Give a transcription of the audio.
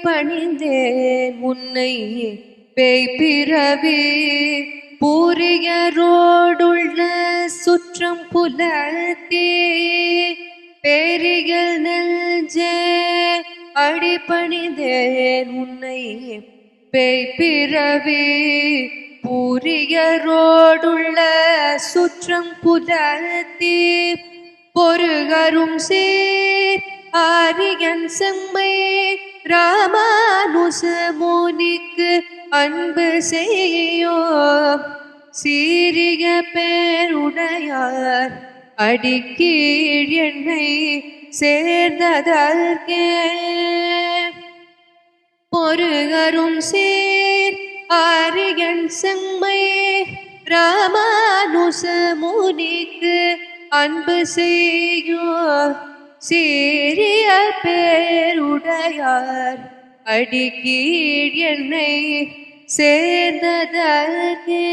அடிபணிந்தேன் உன்னை பேய்பிறவி பூரியரோடுள்ள சுற்றம் புலத்தே பேரிகள் நெஞ்சே அடிபணிந்தேன் உன்னை பேய்பிறவி பூரியரோடுள்ள சுற்றம் புலத்தே பொருகரும் சீர் ஆரியன் செம்மை ராமானுசமுனிக்கு அன்பு செய்யோ சீரிய பேருடையார் அடிக்கீழ் என்னை சேர்ந்ததற்கே பொருகரும் சீர் ஆரியன் செம்மை ராமானுசமுனிக்கு அன்பு செய்யோ சீரிய பேருடையார் அடிக்கீழ் என்னை சேர்ந்ததற்கே